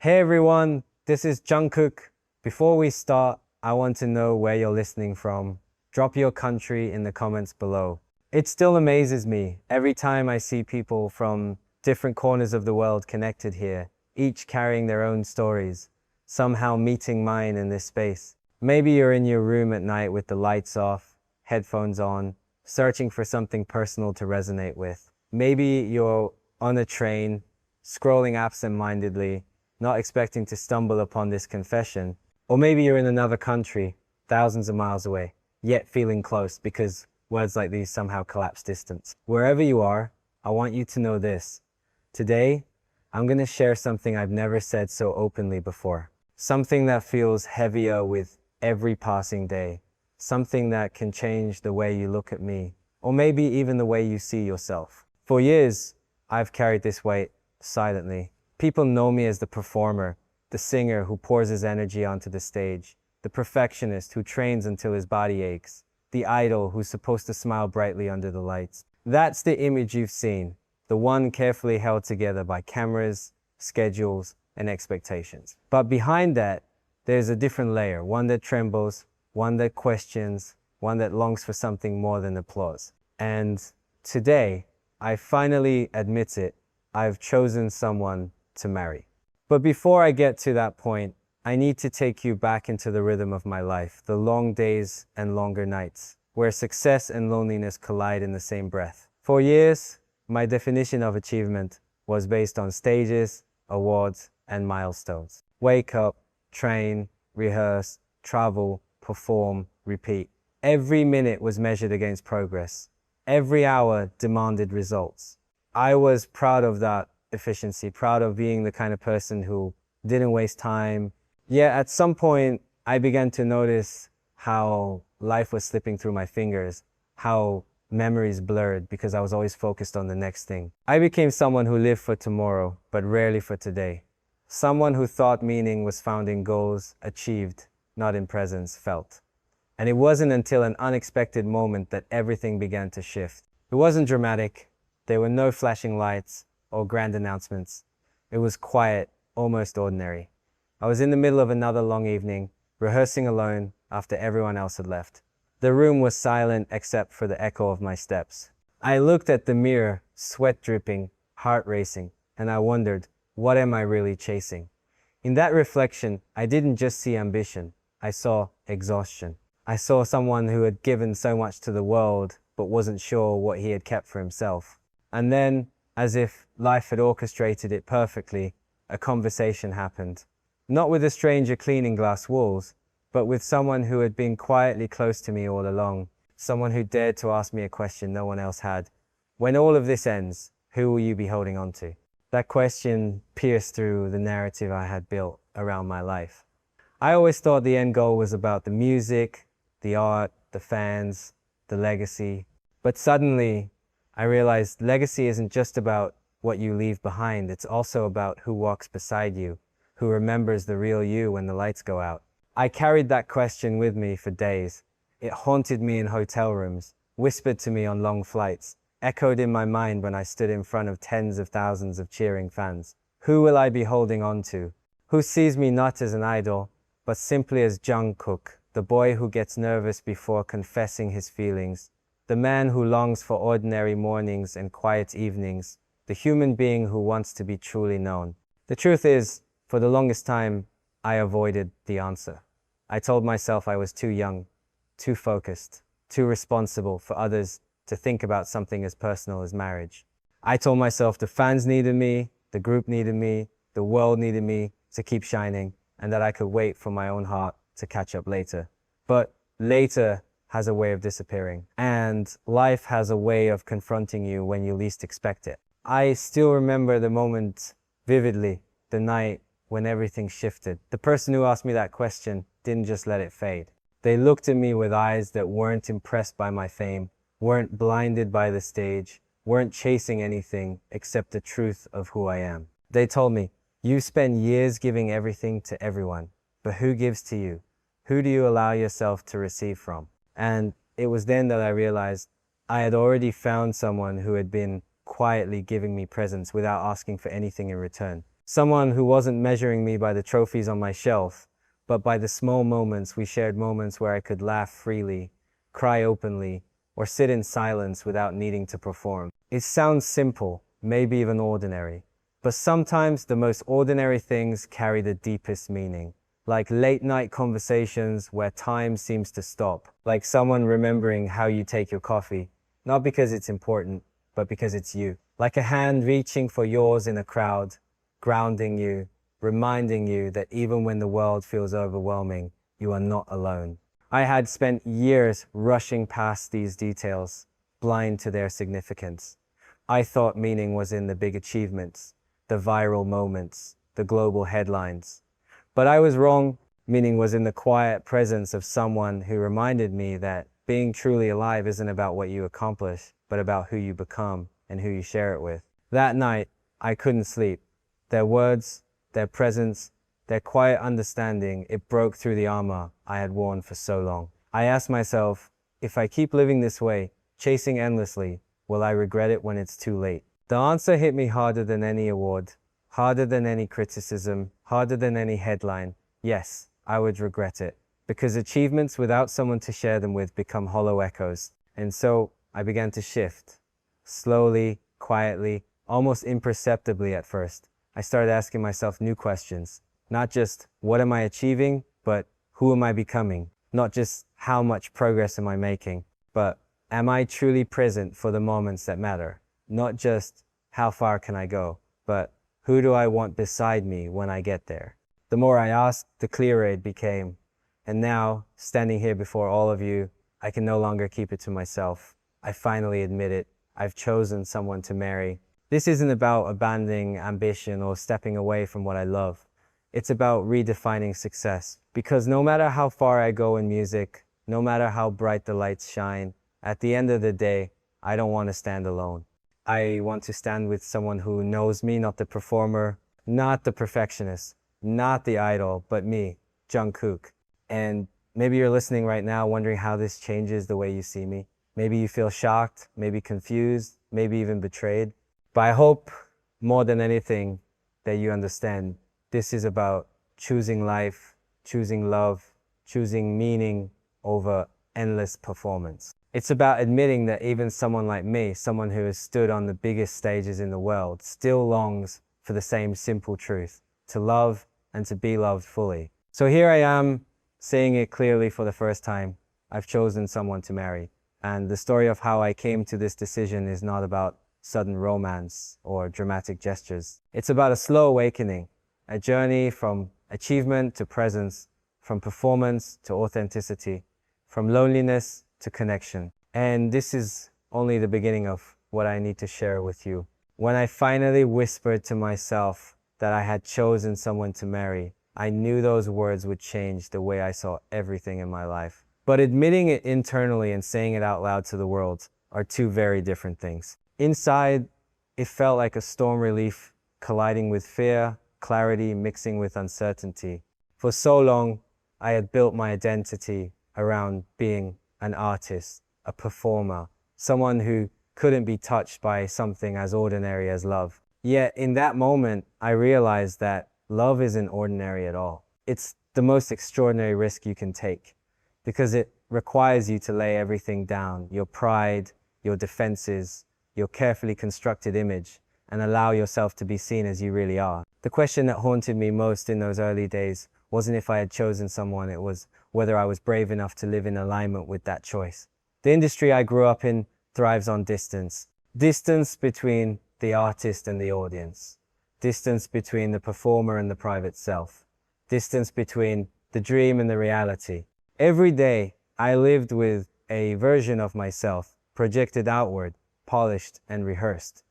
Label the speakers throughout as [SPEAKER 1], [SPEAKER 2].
[SPEAKER 1] Hey everyone, this is Jungkook. Before we start, I want to know where you're listening from. Drop your country in the comments below. It still amazes me every time I see people from different corners of the world connected here, each carrying their own stories, somehow meeting mine in this space. Maybe you're in your room at night with the lights off, headphones on, searching for something personal to resonate with. Maybe you're on a train, scrolling absent-mindedly, not expecting to stumble upon this confession. Or maybe you're in another country, thousands of miles away, yet feeling close because words like these somehow collapse distance. Wherever you are, I want you to know this. Today, I'm going to share something I've never said so openly before. Something that feels heavier with every passing day. Something that can change the way you look at me, or maybe even the way you see yourself. For years, I've carried this weight silently. People know me as the performer, the singer who pours his energy onto the stage, the perfectionist who trains until his body aches, the idol who's supposed to smile brightly under the lights. That's the image you've seen, the one carefully held together by cameras, schedules, and expectations. But behind that, there's a different layer, one that trembles, one that questions, one that longs for something more than applause. And today, I finally admit it, I've chosen someone to marry. But before I get to that point, I need to take you back into the rhythm of my life, the long days and longer nights, where success and loneliness collide in the same breath. For years, my definition of achievement was based on stages, awards, and milestones. Wake up, train, rehearse, travel, perform, repeat. Every minute was measured against progress. Every hour demanded results. I was proud of that efficiency, proud of being the kind of person who didn't waste time. Yet at some point, I began to notice how life was slipping through my fingers, how memories blurred because I was always focused on the next thing. I became someone who lived for tomorrow, but rarely for today. Someone who thought meaning was found in goals achieved, not in presence felt. And it wasn't until an unexpected moment that everything began to shift. It wasn't dramatic. There were no flashing lights or grand announcements. It was quiet, almost ordinary. I was in the middle of another long evening, rehearsing alone after everyone else had left. The room was silent except for the echo of my steps. I looked at the mirror, sweat dripping, heart racing, and I wondered, what am I really chasing? In that reflection, I didn't just see ambition. I saw exhaustion. I saw someone who had given so much to the world, but wasn't sure what he had kept for himself. And then, as if life had orchestrated it perfectly, a conversation happened. Not with a stranger cleaning glass walls, but with someone who had been quietly close to me all along. Someone who dared to ask me a question no one else had. When all of this ends, who will you be holding on to? That question pierced through the narrative I had built around my life. I always thought the end goal was about the music, the art, the fans, the legacy. But suddenly, I realized legacy isn't just about what you leave behind. It's also about who walks beside you, who remembers the real you when the lights go out. I carried that question with me for days. It haunted me in hotel rooms, whispered to me on long flights, echoed in my mind when I stood in front of tens of thousands of cheering fans. Who will I be holding on to? Who sees me not as an idol, but simply as Jungkook, the boy who gets nervous before confessing his feelings, the man who longs for ordinary mornings and quiet evenings, the human being who wants to be truly known. The truth is, for the longest time, I avoided the answer. I told myself I was too young, too focused, too responsible for others to think about something as personal as marriage. I told myself the fans needed me, the group needed me, the world needed me to keep shining, and that I could wait for my own heart to catch up later. But later has a way of disappearing, and life has a way of confronting you when you least expect it. I still remember the moment vividly, the night when everything shifted. The person who asked me that question didn't just let it fade. They looked at me with eyes that weren't impressed by my fame, weren't blinded by the stage, weren't chasing anything except the truth of who I am. They told me, you spend years giving everything to everyone, but who gives to you? Who do you allow yourself to receive from? And it was then that I realized I had already found someone who had been quietly giving me presents without asking for anything in return. Someone who wasn't measuring me by the trophies on my shelf, but by the small moments we shared, moments where I could laugh freely, cry openly, or sit in silence without needing to perform. It sounds simple, maybe even ordinary, but sometimes the most ordinary things carry the deepest meaning. Like late night conversations where time seems to stop, like someone remembering how you take your coffee, not because it's important, but because it's you. Like a hand reaching for yours in a crowd, grounding you, reminding you that even when the world feels overwhelming, you are not alone. I had spent years rushing past these details, blind to their significance. I thought meaning was in the big achievements, the viral moments, the global headlines. But I was wrong. Meaning was in the quiet presence of someone who reminded me that being truly alive isn't about what you accomplish, but about who you become and who you share it with. That night, I couldn't sleep. Their words, their presence, their quiet understanding, it broke through the armor I had worn for so long. I asked myself, if I keep living this way, chasing endlessly, will I regret it when it's too late? The answer hit me harder than any award, harder than any criticism, harder than any headline. Yes, I would regret it, because achievements without someone to share them with become hollow echoes. And so I began to shift, slowly, quietly, almost imperceptibly at first. I started asking myself new questions, not just what am I achieving, but who am I becoming? Not just how much progress am I making, but am I truly present for the moments that matter? Not just how far can I go, but who do I want beside me when I get there? The more I asked, the clearer it became. And now, standing here before all of you, I can no longer keep it to myself. I finally admit it. I've chosen someone to marry. This isn't about abandoning ambition or stepping away from what I love. It's about redefining success. Because no matter how far I go in music, no matter how bright the lights shine, at the end of the day, I don't want to stand alone. I want to stand with someone who knows me, not the performer, not the perfectionist, not the idol, but me, Jungkook. And maybe you're listening right now wondering how this changes the way you see me. Maybe you feel shocked, maybe confused, maybe even betrayed. But I hope more than anything that you understand this is about choosing life, choosing love, choosing meaning over endless performance. It's about admitting that even someone like me, someone who has stood on the biggest stages in the world, still longs for the same simple truth, to love and to be loved fully. So here I am, saying it clearly for the first time. I've chosen someone to marry. And the story of how I came to this decision is not about sudden romance or dramatic gestures. It's about a slow awakening, a journey from achievement to presence, from performance to authenticity, from loneliness to connection. And this is only the beginning of what I need to share with you. When I finally whispered to myself that I had chosen someone to marry, I knew those words would change the way I saw everything in my life. But admitting it internally and saying it out loud to the world are two very different things. Inside, it felt like a storm relief colliding with fear, clarity mixing with uncertainty. For so long, I had built my identity around being an artist, a performer, someone who couldn't be touched by something as ordinary as love. Yet in that moment, I realized that love isn't ordinary at all. It's the most extraordinary risk you can take because it requires you to lay everything down, your pride, your defenses, your carefully constructed image, and allow yourself to be seen as you really are. The question that haunted me most in those early days wasn't if I had chosen someone, it was whether I was brave enough to live in alignment with that choice. The industry I grew up in thrives on distance. Distance between the artist and the audience. Distance between the performer and the private self. Distance between the dream and the reality. Every day, I lived with a version of myself projected outward, polished and rehearsed.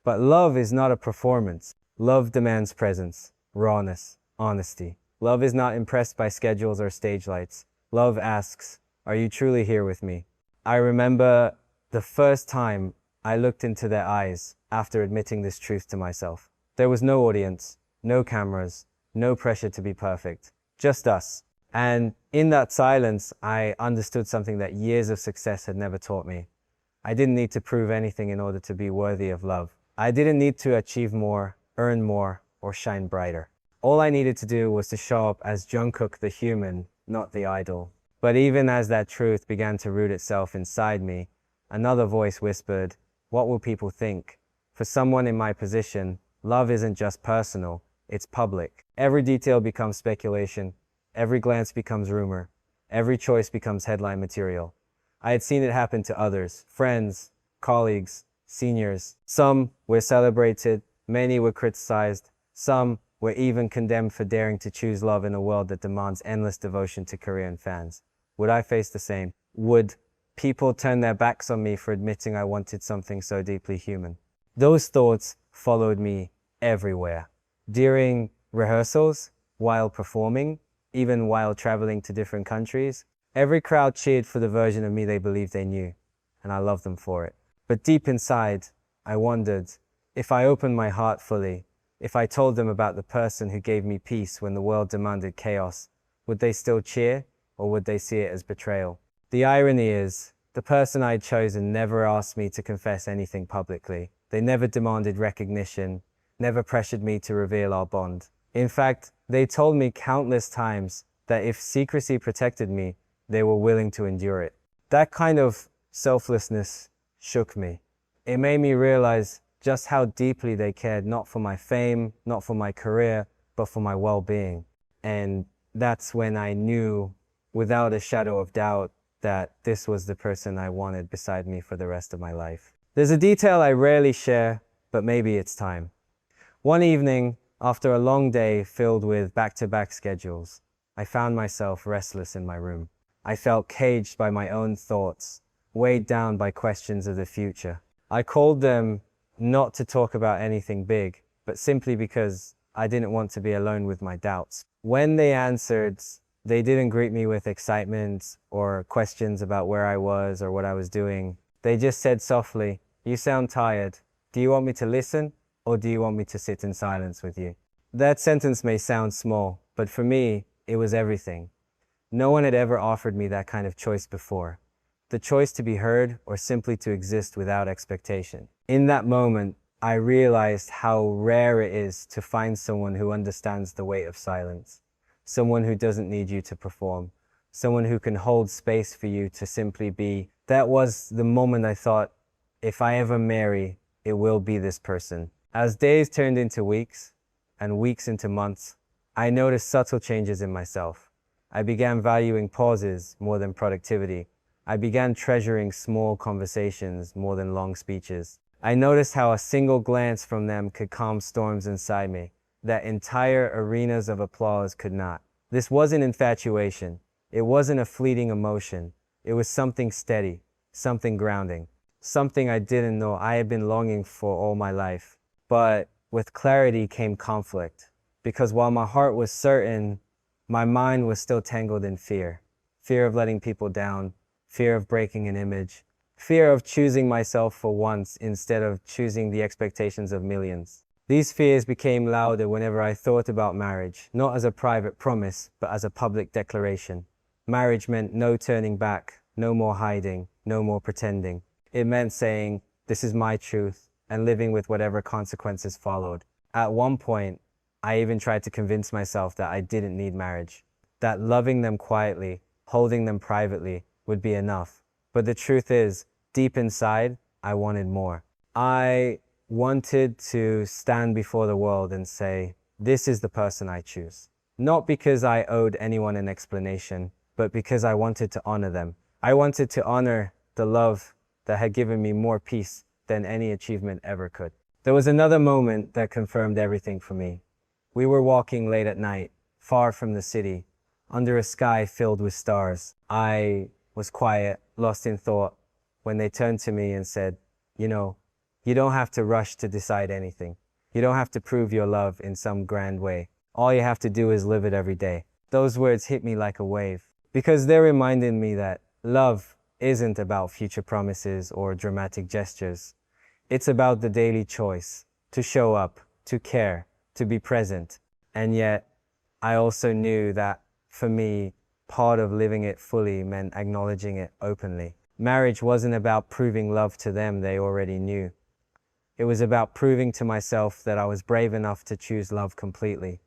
[SPEAKER 1] But love is not a performance. Love demands presence, rawness, honesty. Love is not impressed by schedules or stage lights. Love asks, are you truly here with me? I remember the first time I looked into their eyes after admitting this truth to myself. There was no audience, no cameras, no pressure to be perfect, just us. And in that silence, I understood something that years of success had never taught me. I didn't need to prove anything in order to be worthy of love. I didn't need to achieve more, earn more, or shine brighter. All I needed to do was to show up as Jungkook the human, not the idol. But even as that truth began to root itself inside me, another voice whispered, "What will people think?" For someone in my position, love isn't just personal, it's public. Every detail becomes speculation, every glance becomes rumor, every choice becomes headline material. I had seen it happen to others, friends, colleagues, seniors. Some were celebrated, many were criticized, some were even condemned for daring to choose love in a world that demands endless devotion to Korean fans. Would I face the same? Would people turn their backs on me for admitting I wanted something so deeply human? Those thoughts followed me everywhere. During rehearsals, while performing, even while traveling to different countries, every crowd cheered for the version of me they believed they knew, and I loved them for it. But deep inside, I wondered, if I opened my heart fully, if I told them about the person who gave me peace when the world demanded chaos, would they still cheer, or would they see it as betrayal? The irony is, the person I'd chosen never asked me to confess anything publicly. They never demanded recognition, never pressured me to reveal our bond. In fact, they told me countless times that if secrecy protected me, they were willing to endure it. That kind of selflessness shook me. It made me realize just how deeply they cared, not for my fame, not for my career, but for my well-being. And that's when I knew, without a shadow of doubt, that this was the person I wanted beside me for the rest of my life. There's a detail I rarely share, but maybe it's time. One evening, after a long day filled with back-to-back schedules, I found myself restless in my room. I felt caged by my own thoughts, weighed down by questions of the future. I called them not to talk about anything big, but simply because I didn't want to be alone with my doubts. When they answered, they didn't greet me with excitement or questions about where I was or what I was doing. They just said softly, "You sound tired. Do you want me to listen, or do you want me to sit in silence with you?" That sentence may sound small, but for me, it was everything. No one had ever offered me that kind of choice before. The choice to be heard or simply to exist without expectation. In that moment, I realized how rare it is to find someone who understands the weight of silence. Someone who doesn't need you to perform. Someone who can hold space for you to simply be. That was the moment I thought, if I ever marry, it will be this person. As days turned into weeks, and weeks into months, I noticed subtle changes in myself. I began valuing pauses more than productivity. I began treasuring small conversations more than long speeches. I noticed how a single glance from them could calm storms inside me, that entire arenas of applause could not. This wasn't infatuation. It wasn't a fleeting emotion. It was something steady, something grounding, something I didn't know I had been longing for all my life. But with clarity came conflict, because while my heart was certain, my mind was still tangled in fear. Fear of letting people down, fear of breaking an image, fear of choosing myself for once instead of choosing the expectations of millions. These fears became louder whenever I thought about marriage, not as a private promise, but as a public declaration. Marriage meant no turning back, no more hiding, no more pretending. It meant saying, "This is my truth," and living with whatever consequences followed. At one point, I even tried to convince myself that I didn't need marriage, that loving them quietly, holding them privately, would be enough. But the truth is, deep inside, I wanted more. I wanted to stand before the world and say, "This is the person I choose." Not because I owed anyone an explanation, but because I wanted to honor them. I wanted to honor the love that had given me more peace than any achievement ever could. There was another moment that confirmed everything for me. We were walking late at night, far from the city, under a sky filled with stars. I was quiet, lost in thought, when they turned to me and said, "You know, you don't have to rush to decide anything. You don't have to prove your love in some grand way. All you have to do is live it every day." Those words hit me like a wave, because they reminded me that love isn't about future promises or dramatic gestures. It's about the daily choice to show up, to care, to be present. And yet, I also knew that, for me, part of living it fully meant acknowledging it openly. Marriage wasn't about proving love to them they already knew. It was about proving to myself that I was brave enough to choose love completely,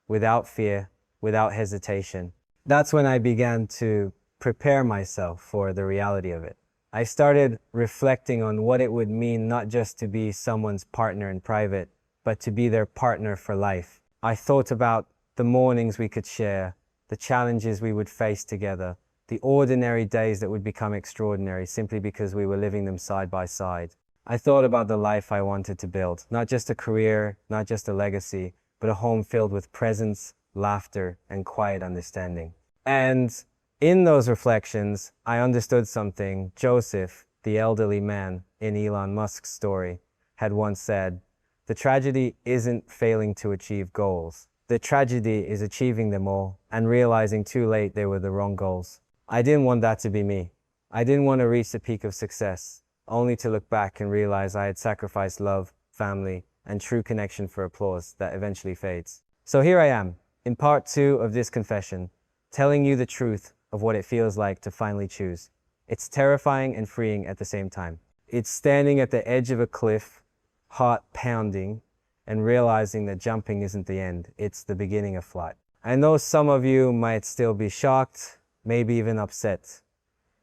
[SPEAKER 1] without fear, without hesitation. That's when I began to prepare myself for the reality of it. I started reflecting on what it would mean not just to be someone's partner in private, but to be their partner for life. I thought about the mornings we could share, the challenges we would face together, the ordinary days that would become extraordinary simply because we were living them side by side. I thought about the life I wanted to build, not just a career, not just a legacy, but a home filled with presence, laughter, and quiet understanding. And in those reflections, I understood something Joseph, the elderly man in Elon Musk's story, had once said. The tragedy isn't failing to achieve goals. The tragedy is achieving them all and realizing too late they were the wrong goals. I didn't want that to be me. I didn't want to reach the peak of success, only to look back and realize I had sacrificed love, family, and true connection for applause that eventually fades. So here I am, in part 2 of this confession, telling you the truth of what it feels like to finally choose. It's terrifying and freeing at the same time. It's standing at the edge of a cliff, heart pounding, and realizing that jumping isn't the end, it's the beginning of flight. I know some of you might still be shocked, maybe even upset.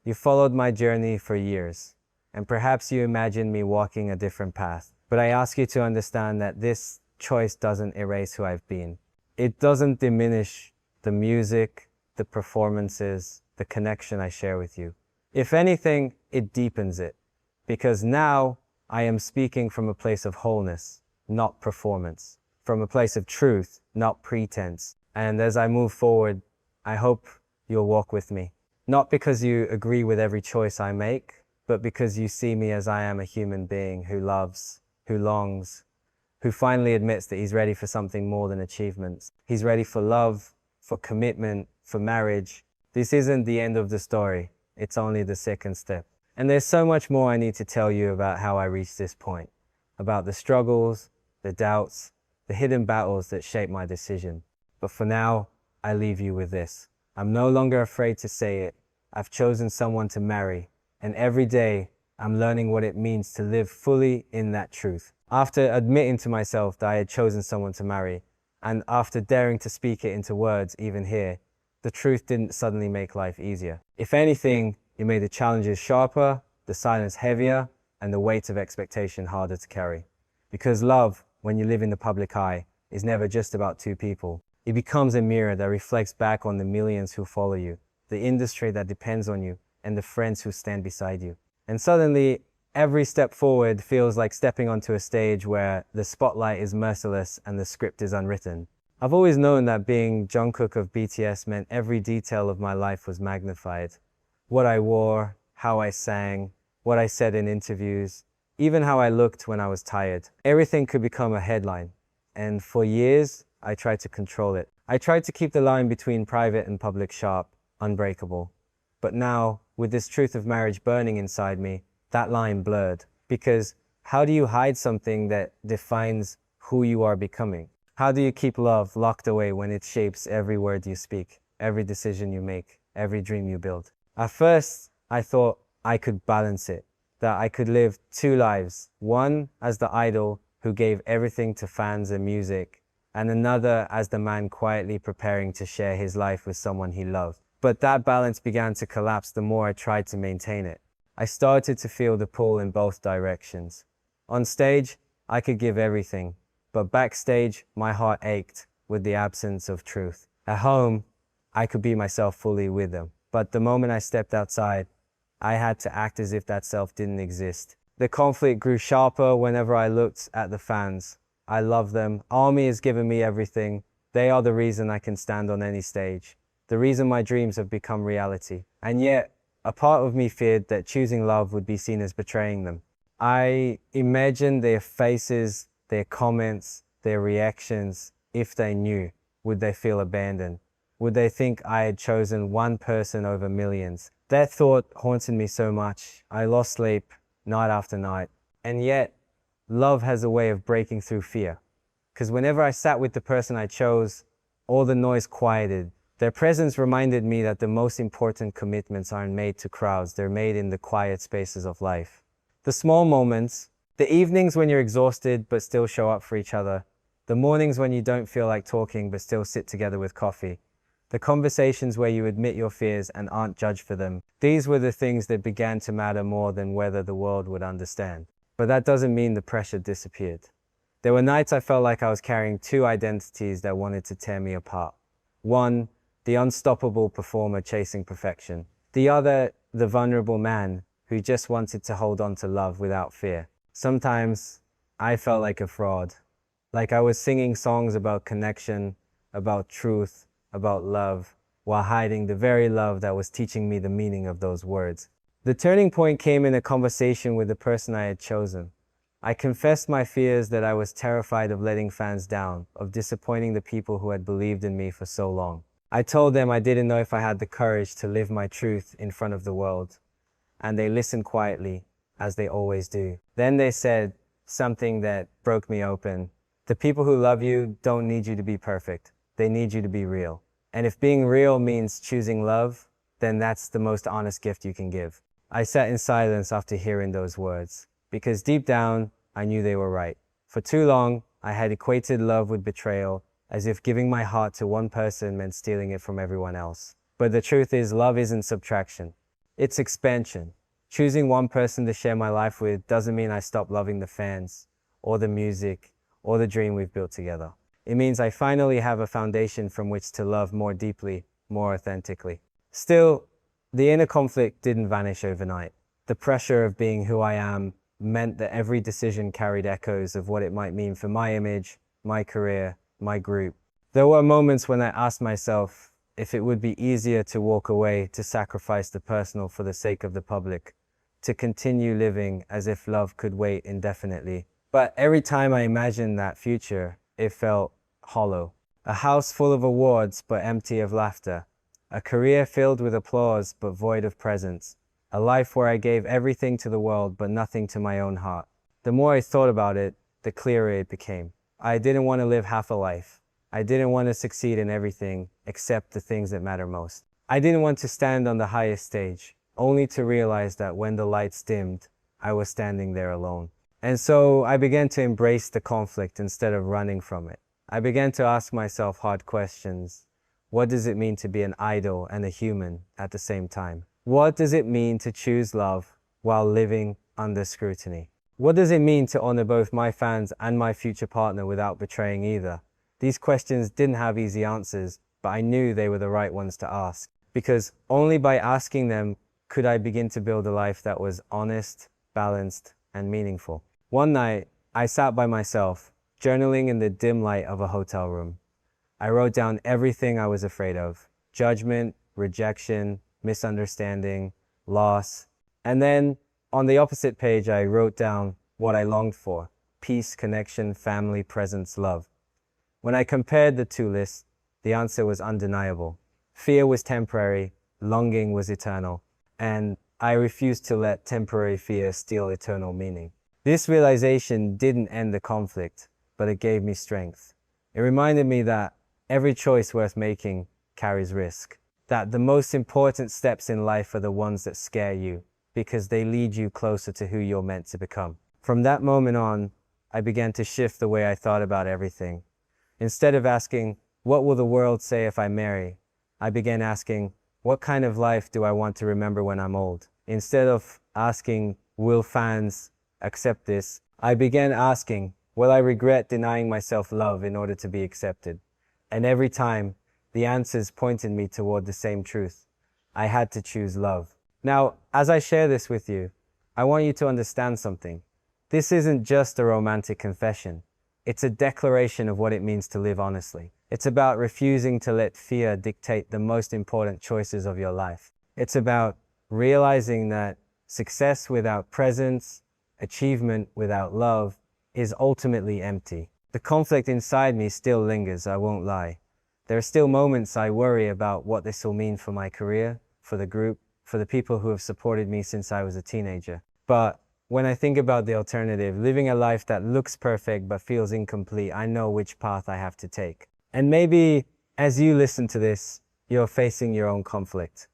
[SPEAKER 1] You followed my journey for years, and perhaps you imagined me walking a different path. But I ask you to understand that this choice doesn't erase who I've been. It doesn't diminish the music, the performances, the connection I share with you. If anything, it deepens it, because now I am speaking from a place of wholeness, not performance, from a place of truth, not pretense. And as I move forward, I hope you'll walk with me. Not because you agree with every choice I make, but because you see me as I am a human being who loves, who longs, who finally admits that he's ready for something more than achievements. He's ready for love, for commitment, for marriage. This isn't the end of the story. It's only the second step. And there's so much more I need to tell you about how I reached this point, about the struggles, the doubts, the hidden battles that shaped my decision. But for now, I leave you with this. I'm no longer afraid to say it. I've chosen someone to marry, and every day I'm learning what it means to live fully in that truth. After admitting to myself that I had chosen someone to marry, and after daring to speak it into words even here, the truth didn't suddenly make life easier. If anything, it made the challenges sharper, the silence heavier, and the weight of expectation harder to carry. Because love, when you live in the public eye, is never just about two people. It becomes a mirror that reflects back on the millions who follow you, the industry that depends on you, and the friends who stand beside you. And suddenly, every step forward feels like stepping onto a stage where the spotlight is merciless and the script is unwritten. I've always known that being Jungkook of BTS meant every detail of my life was magnified. What I wore, how I sang, what I said in interviews, even how I looked when I was tired. Everything could become a headline. And for years, I tried to control it. I tried to keep the line between private and public sharp, unbreakable. But now, with this truth of marriage burning inside me, that line blurred. Because how do you hide something that defines who you are becoming? How do you keep love locked away when it shapes every word you speak, every decision you make, every dream you build? At first, I thought I could balance it, that I could live two lives, one as the idol who gave everything to fans and music, and another as the man quietly preparing to share his life with someone he loved. But that balance began to collapse the more I tried to maintain it. I started to feel the pull in both directions. On stage, I could give everything, but backstage, my heart ached with the absence of truth. At home, I could be myself fully with them. But the moment I stepped outside, I had to act as if that self didn't exist. The conflict grew sharper whenever I looked at the fans. I love them. ARMY has given me everything. They are the reason I can stand on any stage. The reason my dreams have become reality. And yet, a part of me feared that choosing love would be seen as betraying them. I imagined their faces, their comments, their reactions. If they knew, would they feel abandoned? Would they think I had chosen one person over millions? That thought haunted me so much. I lost sleep night after night. And yet, love has a way of breaking through fear. Because whenever I sat with the person I chose, all the noise quieted. Their presence reminded me that the most important commitments aren't made to crowds, they're made in the quiet spaces of life. The small moments, The evenings when you're exhausted but still show up for each other. The mornings when you don't feel like talking but still sit together with coffee. The conversations where you admit your fears and aren't judged for them. These were the things that began to matter more than whether the world would understand. But that doesn't mean the pressure disappeared. There were nights I felt like I was carrying two identities that wanted to tear me apart. One, the unstoppable performer chasing perfection. The other, the vulnerable man who just wanted to hold on to love without fear. Sometimes I felt like a fraud, like I was singing songs about connection, about truth, about love, while hiding the very love that was teaching me the meaning of those words. The turning point came in a conversation with the person I had chosen. I confessed my fears that I was terrified of letting fans down, of disappointing the people who had believed in me for so long. I told them I didn't know if I had the courage to live my truth in front of the world. And they listened quietly, as they always do. Then they said something that broke me open. The people who love you don't need you to be perfect. They need you to be real. And if being real means choosing love, then that's the most honest gift you can give. I sat in silence after hearing those words, because deep down, I knew they were right. For too long, I had equated love with betrayal, as if giving my heart to one person meant stealing it from everyone else. But the truth is, love isn't subtraction. It's expansion. Choosing one person to share my life with doesn't mean I stop loving the fans, or the music, or the dream we've built together. It means I finally have a foundation from which to love more deeply, more authentically. Still, the inner conflict didn't vanish overnight. The pressure of being who I am meant that every decision carried echoes of what it might mean for my image, my career, my group. There were moments when I asked myself if it would be easier to walk away, to sacrifice the personal for the sake of the public, to continue living as if love could wait indefinitely. But every time I imagined that future, it felt hollow. A house full of awards but empty of laughter. A career filled with applause but void of presence. A life where I gave everything to the world but nothing to my own heart. The more I thought about it, the clearer it became. I didn't want to live half a life. I didn't want to succeed in everything except the things that matter most. I didn't want to stand on the highest stage, only to realize that when the lights dimmed, I was standing there alone. And so I began to embrace the conflict instead of running from it. I began to ask myself hard questions. What does it mean to be an idol and a human at the same time? What does it mean to choose love while living under scrutiny? What does it mean to honor both my fans and my future partner without betraying either? These questions didn't have easy answers, but I knew they were the right ones to ask. Because only by asking them could I begin to build a life that was honest, balanced, and meaningful. One night, I sat by myself, journaling in the dim light of a hotel room. I wrote down everything I was afraid of: judgment, rejection, misunderstanding, loss. And then on the opposite page, I wrote down what I longed for: peace, connection, family, presence, love. When I compared the two lists, the answer was undeniable. Fear was temporary, longing was eternal, and I refused to let temporary fear steal eternal meaning. This realization didn't end the conflict, but it gave me strength. It reminded me that every choice worth making carries risk. That the most important steps in life are the ones that scare you, because they lead you closer to who you're meant to become. From that moment on, I began to shift the way I thought about everything. Instead of asking, what will the world say if I marry? I began asking, what kind of life do I want to remember when I'm old? Instead of asking, will fans accept this? I began asking, will I regret denying myself love in order to be accepted? And every time, the answers pointed me toward the same truth. I had to choose love. Now, as I share this with you, I want you to understand something. This isn't just a romantic confession. It's a declaration of what it means to live honestly. It's about refusing to let fear dictate the most important choices of your life. It's about realizing that success without presence, achievement without love, is ultimately empty. The conflict inside me still lingers, I won't lie. There are still moments I worry about what this will mean for my career, for the group, for the people who have supported me since I was a teenager. But when I think about the alternative, living a life that looks perfect but feels incomplete, I know which path I have to take. And maybe as you listen to this, you're facing your own conflict.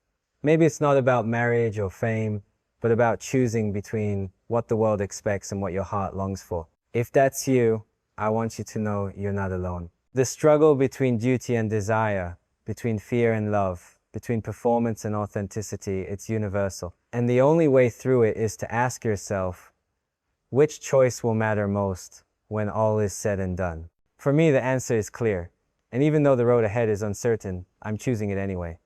[SPEAKER 1] Maybe it's not about marriage or fame, but about choosing between what the world expects, and what your heart longs for. If that's you, I want you to know you're not alone. The struggle between duty and desire, between fear and love, between performance and authenticity, it's universal. And the only way through it is to ask yourself, which choice will matter most when all is said and done? For me, the answer is clear. And even though the road ahead is uncertain, I'm choosing it anyway.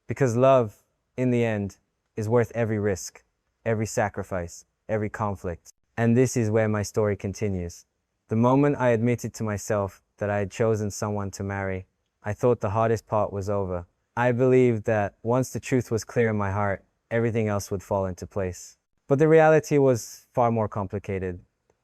[SPEAKER 1] Because love, in the end, is worth every risk, every sacrifice, every conflict. And this is where my story continues. The moment I admitted to myself that I had chosen someone to marry, I thought the hardest part was over. I believed that once the truth was clear in my heart, everything else would fall into place. But the reality was far more complicated.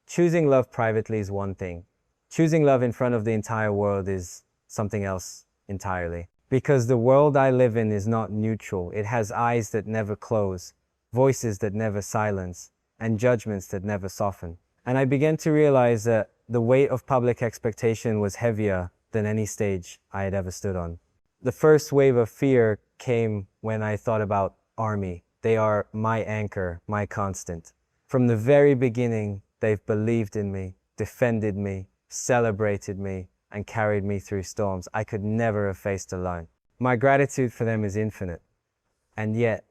[SPEAKER 1] Choosing love privately is one thing. Choosing love in front of the entire world is something else entirely. Because the world I live in is not neutral. It has eyes that never close, voices that never silence, and judgments that never soften. And I began to realize that the weight of public expectation was heavier than any stage I had ever stood on. The first wave of fear came when I thought about Army. They are my anchor, my constant. From the very beginning, they've believed in me, defended me, celebrated me, and carried me through storms I could never have faced alone. My gratitude for them is infinite. And yet,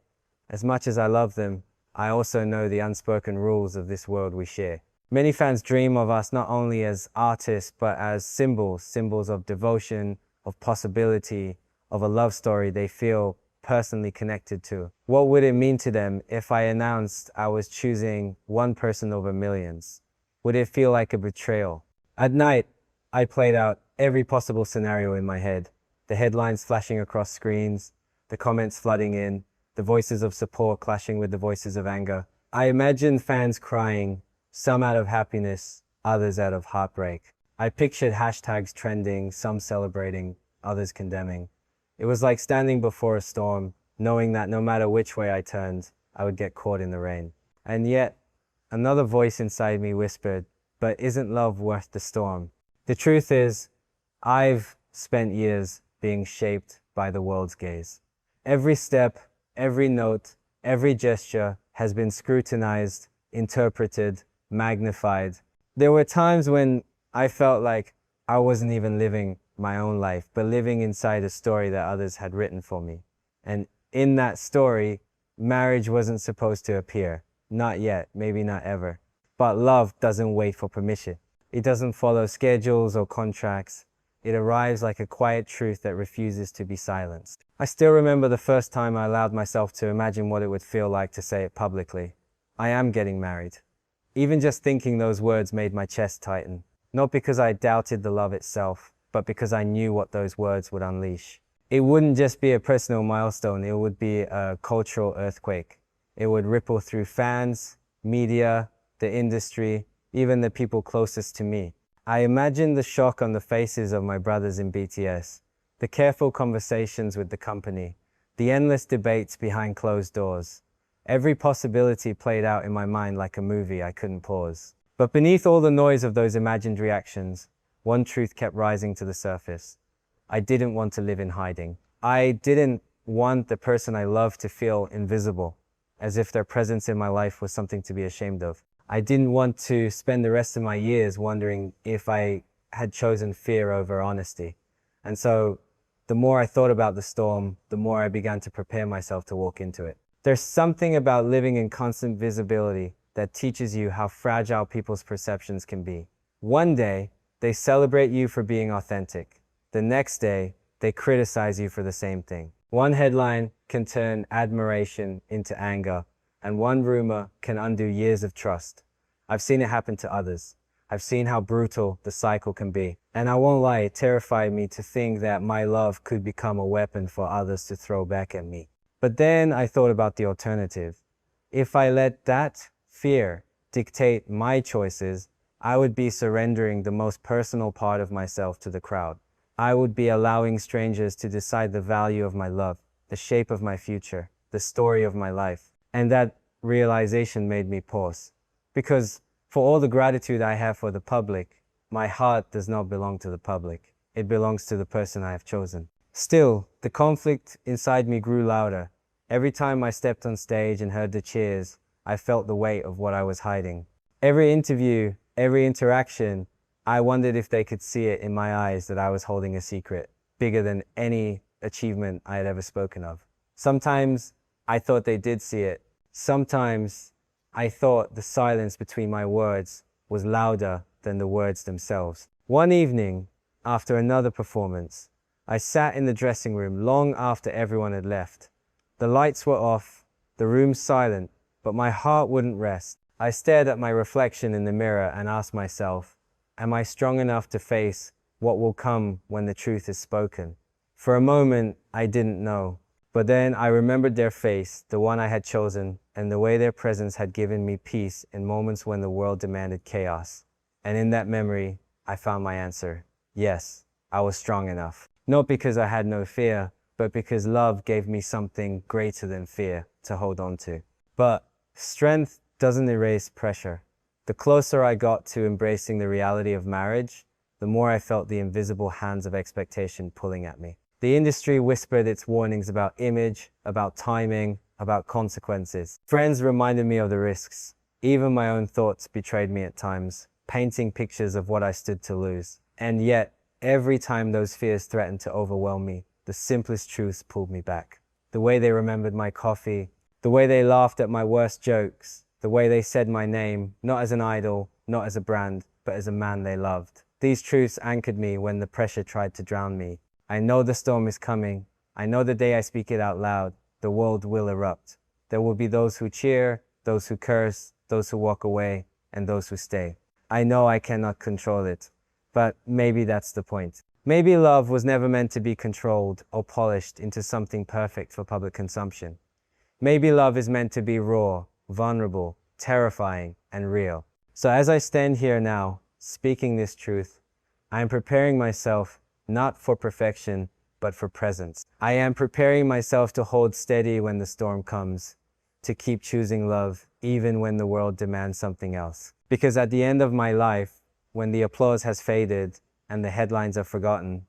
[SPEAKER 1] as much as I love them, I also know the unspoken rules of this world we share. Many fans dream of us not only as artists, but as symbols of devotion, of possibility, of a love story they feel personally connected to. What would it mean to them if I announced I was choosing one person over millions? Would it feel like a betrayal? At night, I played out every possible scenario in my head. The headlines flashing across screens, the comments flooding in, the voices of support clashing with the voices of anger. I imagined fans crying, some out of happiness, others out of heartbreak. I pictured hashtags trending, some celebrating, others condemning. It was like standing before a storm, knowing that no matter which way I turned, I would get caught in the rain. And yet, another voice inside me whispered, but isn't love worth the storm? The truth is, I've spent years being shaped by the world's gaze. Every step, every note, every gesture has been scrutinized, interpreted, magnified. There were times when I felt like I wasn't even living my own life, but living inside a story that others had written for me. And in that story, marriage wasn't supposed to appear. Not yet, maybe not ever. But love doesn't wait for permission. It doesn't follow schedules or contracts. It arrives like a quiet truth that refuses to be silenced. I still remember the first time I allowed myself to imagine what it would feel like to say it publicly. I am getting married. Even just thinking those words made my chest tighten. Not because I doubted the love itself, but because I knew what those words would unleash. It wouldn't just be a personal milestone, it would be a cultural earthquake. It would ripple through fans, media, the industry, even the people closest to me. I imagined the shock on the faces of my brothers in BTS, the careful conversations with the company, the endless debates behind closed doors. Every possibility played out in my mind like a movie I couldn't pause. But beneath all the noise of those imagined reactions, one truth kept rising to the surface. I didn't want to live in hiding. I didn't want the person I loved to feel invisible, as if their presence in my life was something to be ashamed of. I didn't want to spend the rest of my years wondering if I had chosen fear over honesty. And so, the more I thought about the storm, the more I began to prepare myself to walk into it. There's something about living in constant visibility that teaches you how fragile people's perceptions can be. One day, they celebrate you for being authentic. The next day, they criticize you for the same thing. One headline can turn admiration into anger, and one rumor can undo years of trust. I've seen it happen to others. I've seen how brutal the cycle can be. And I won't lie, it terrified me to think that my love could become a weapon for others to throw back at me. But then I thought about the alternative. If I let that fear dictate my choices, I would be surrendering the most personal part of myself to the crowd. I would be allowing strangers to decide the value of my love, the shape of my future, the story of my life. And that realization made me pause. Because for all the gratitude I have for the public, my heart does not belong to the public. It belongs to the person I have chosen. Still, the conflict inside me grew louder. Every time I stepped on stage and heard the cheers, I felt the weight of what I was hiding. Every interview, every interaction, I wondered if they could see it in my eyes that I was holding a secret bigger than any achievement I had ever spoken of. Sometimes I thought they did see it. Sometimes I thought the silence between my words was louder than the words themselves. One evening, after another performance, I sat in the dressing room long after everyone had left. The lights were off, the room silent, but my heart wouldn't rest. I stared at my reflection in the mirror and asked myself, am I strong enough to face what will come when the truth is spoken? For a moment, I didn't know. But then I remembered their face, the one I had chosen, and the way their presence had given me peace in moments when the world demanded chaos. And in that memory, I found my answer. Yes, I was strong enough. Not because I had no fear, but because love gave me something greater than fear to hold on to. But strength doesn't erase pressure. The closer I got to embracing the reality of marriage, the more I felt the invisible hands of expectation pulling at me. The industry whispered its warnings about image, about timing, about consequences. Friends reminded me of the risks. Even my own thoughts betrayed me at times, painting pictures of what I stood to lose. And yet, every time those fears threatened to overwhelm me, the simplest truths pulled me back. The way they remembered my coffee, the way they laughed at my worst jokes, the way they said my name, not as an idol, not as a brand, but as a man they loved. These truths anchored me when the pressure tried to drown me. I know the storm is coming. I know the day I speak it out loud, the world will erupt. There will be those who cheer, those who curse, those who walk away, and those who stay. I know I cannot control it, but maybe that's the point. Maybe love was never meant to be controlled or polished into something perfect for public consumption. Maybe love is meant to be raw, vulnerable, terrifying, and real. So as I stand here now, speaking this truth, I am preparing myself not for perfection, but for presence. I am preparing myself to hold steady when the storm comes, to keep choosing love even when the world demands something else. Because at the end of my life, when the applause has faded and the headlines are forgotten,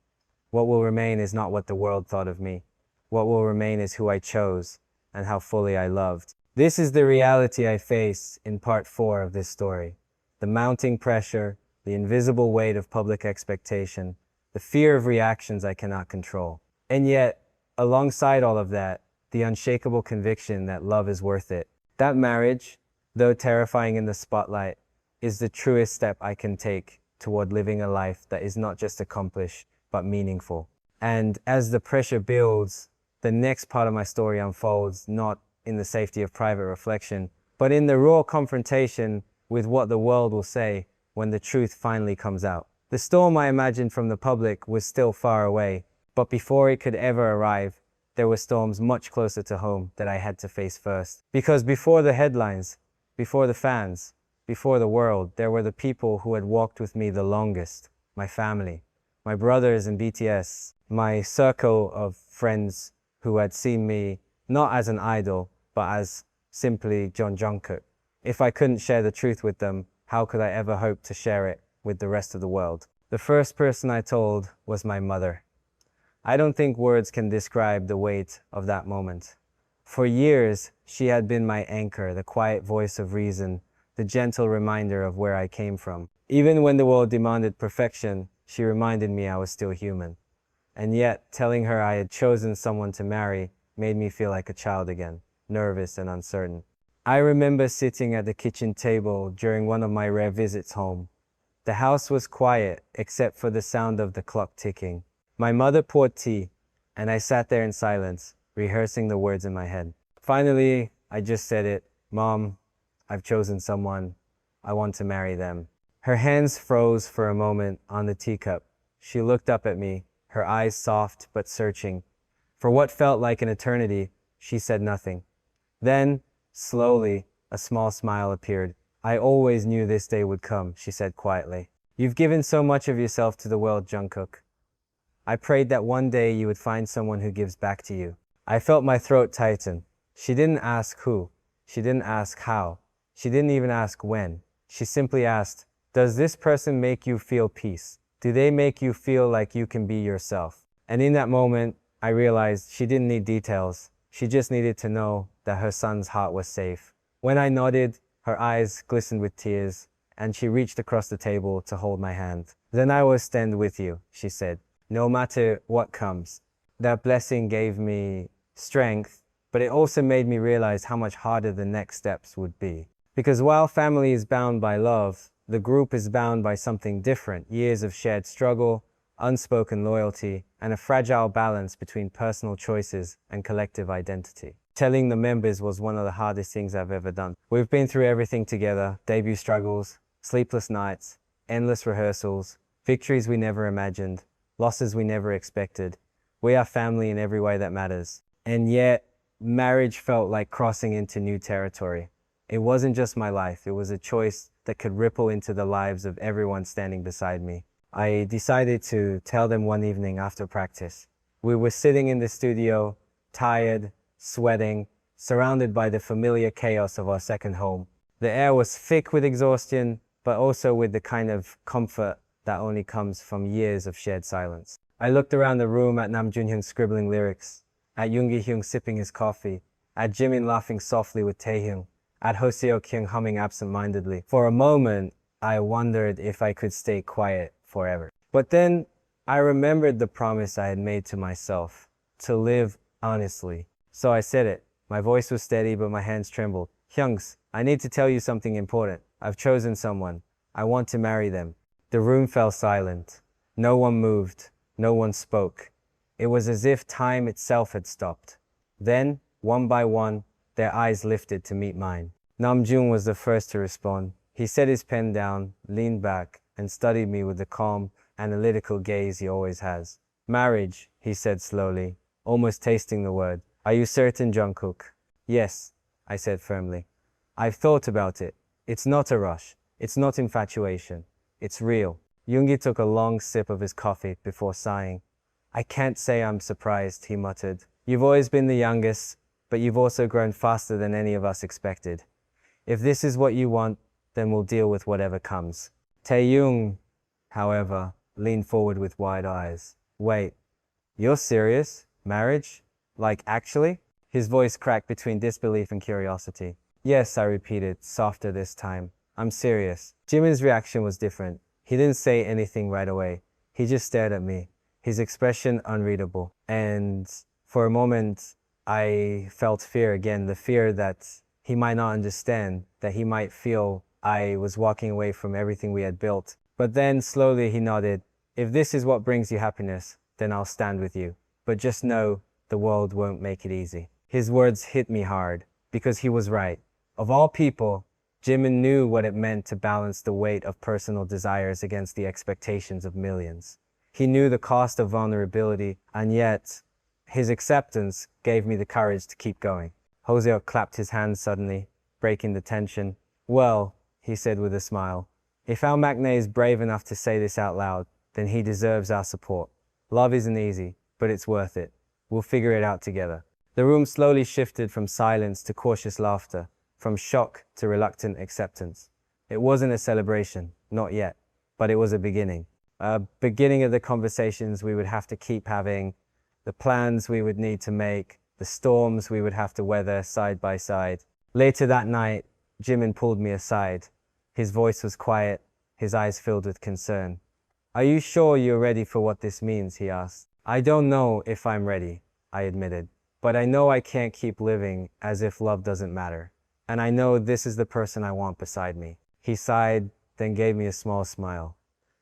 [SPEAKER 1] what will remain is not what the world thought of me. What will remain is who I chose and how fully I loved. This is the reality I face in part 4 of this story. The mounting pressure, the invisible weight of public expectation, the fear of reactions I cannot control. And yet, alongside all of that, the unshakable conviction that love is worth it. That marriage, though terrifying in the spotlight, is the truest step I can take toward living a life that is not just accomplished, but meaningful. And as the pressure builds, the next part of my story unfolds not in the safety of private reflection, but in the raw confrontation with what the world will say when the truth finally comes out. The storm I imagined from the public was still far away, but before it could ever arrive, there were storms much closer to home that I had to face first. Because before the headlines, before the fans, before the world, there were the people who had walked with me the longest. My family, my brothers in BTS, my circle of friends who had seen me not as an idol, but as simply Jungkook. If I couldn't share the truth with them, how could I ever hope to share it with the rest of the world? The first person I told was my mother. I don't think words can describe the weight of that moment. For years, she had been my anchor, the quiet voice of reason, the gentle reminder of where I came from. Even when the world demanded perfection, she reminded me I was still human. And yet, telling her I had chosen someone to marry made me feel like a child again, nervous and uncertain. I remember sitting at the kitchen table during one of my rare visits home. The house was quiet except for the sound of the clock ticking. My mother poured tea, and I sat there in silence, rehearsing the words in my head. Finally, I just said it. Mom, I've chosen someone. I want to marry them. Her hands froze for a moment on the teacup. She looked up at me, her eyes soft but searching. For what felt like an eternity, she said nothing. Then, slowly, a small smile appeared. I always knew this day would come, she said quietly. You've given so much of yourself to the world, Jungkook. I prayed that one day you would find someone who gives back to you. I felt my throat tighten. She didn't ask who. She didn't ask how. She didn't even ask when. She simply asked, does this person make you feel peace? Do they make you feel like you can be yourself? And in that moment, I realized she didn't need details. She just needed to know that her son's heart was safe, When I nodded, her eyes glistened with tears, and she reached across the table to hold my hand. Then I will stand with you, she said, no matter what comes. That blessing gave me strength, but it also made me realize how much harder the next steps would be. Because while family is bound by love, the group is bound by something different: years of shared struggle, unspoken loyalty, and a fragile balance between personal choices and collective identity. Telling the members was one of the hardest things I've ever done. We've been through everything together: debut struggles, sleepless nights, endless rehearsals, victories we never imagined, losses we never expected. We are family in every way that matters. And yet, marriage felt like crossing into new territory. It wasn't just my life, it was a choice that could ripple into the lives of everyone standing beside me. I decided to tell them one evening after practice. We were sitting in the studio, tired, sweating, surrounded by the familiar chaos of our second home. The air was thick with exhaustion, but also with the kind of comfort that only comes from years of shared silence. I looked around the room at Nam Junhyun scribbling lyrics, at Yoon Gi-hyung sipping his coffee, at Jimin laughing softly with Taehyung, at Ho Seo-kyung humming absent-mindedly. For a moment, I wondered if I could stay quiet forever. But then I remembered the promise I had made to myself, to live honestly. So I said it. My voice was steady, but my hands trembled. Hyungs, I need to tell you something important. I've chosen someone. I want to marry them. The room fell silent. No one moved. No one spoke. It was as if time itself had stopped. Then, one by one, their eyes lifted to meet mine. Namjoon was the first to respond. He set his pen down, leaned back, and studied me with the calm, analytical gaze he always has. Marriage, he said slowly, almost tasting the word. Are you certain, Jungkook? Yes, I said firmly. I've thought about it. It's not a rush. It's not infatuation. It's real. Yoongi took a long sip of his coffee before sighing. I can't say I'm surprised, he muttered. You've always been the youngest, but you've also grown faster than any of us expected. If this is what you want, then we'll deal with whatever comes. Taehyung, however, leaned forward with wide eyes. Wait, you're serious? Marriage? Like, actually? His voice cracked between disbelief and curiosity. Yes, I repeated, softer this time. I'm serious. Jimin's reaction was different. He didn't say anything right away. He just stared at me, his expression unreadable. And for a moment, I felt fear again, the fear that he might not understand, that he might feel I was walking away from everything we had built. But then slowly he nodded. If this is what brings you happiness, then I'll stand with you. But just know the world won't make it easy. His words hit me hard, because he was right. Of all people, Jimin knew what it meant to balance the weight of personal desires against the expectations of millions. He knew the cost of vulnerability, and yet his acceptance gave me the courage to keep going. Hoseo clapped his hands suddenly, breaking the tension. Well, he said with a smile, if our maknae is brave enough to say this out loud, then he deserves our support. Love isn't easy, but it's worth it. We'll figure it out together. The room slowly shifted from silence to cautious laughter, from shock to reluctant acceptance. It wasn't a celebration, not yet, but it was a beginning. A beginning of the conversations we would have to keep having, the plans we would need to make, the storms we would have to weather side by side. Later that night, Jimin pulled me aside. His voice was quiet, his eyes filled with concern. Are you sure you're ready for what this means? He asked. I don't know if I'm ready, I admitted, but I know I can't keep living as if love doesn't matter. And I know this is the person I want beside me. He sighed, then gave me a small smile.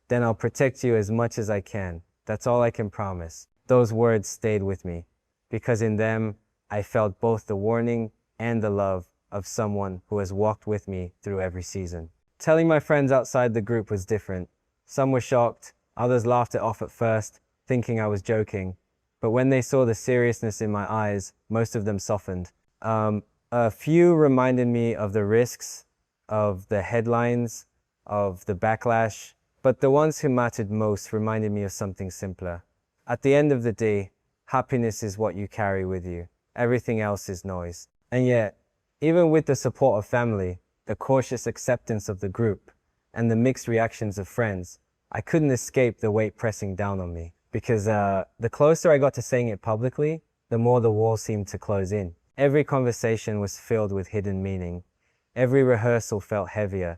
[SPEAKER 1] Then I'll protect you as much as I can. That's all I can promise. Those words stayed with me, because in them, I felt both the warning and the love of someone who has walked with me through every season. Telling my friends outside the group was different. Some were shocked, others laughed it off at first, thinking I was joking. But when they saw the seriousness in my eyes, most of them softened. A few reminded me of the risks, of the headlines, of the backlash, but the ones who mattered most reminded me of something simpler. At the end of the day, happiness is what you carry with you. Everything else is noise. And yet, even with the support of family, the cautious acceptance of the group, and the mixed reactions of friends, I couldn't escape the weight pressing down on me. Because the closer I got to saying it publicly, the more the wall seemed to close in. Every conversation was filled with hidden meaning. Every rehearsal felt heavier.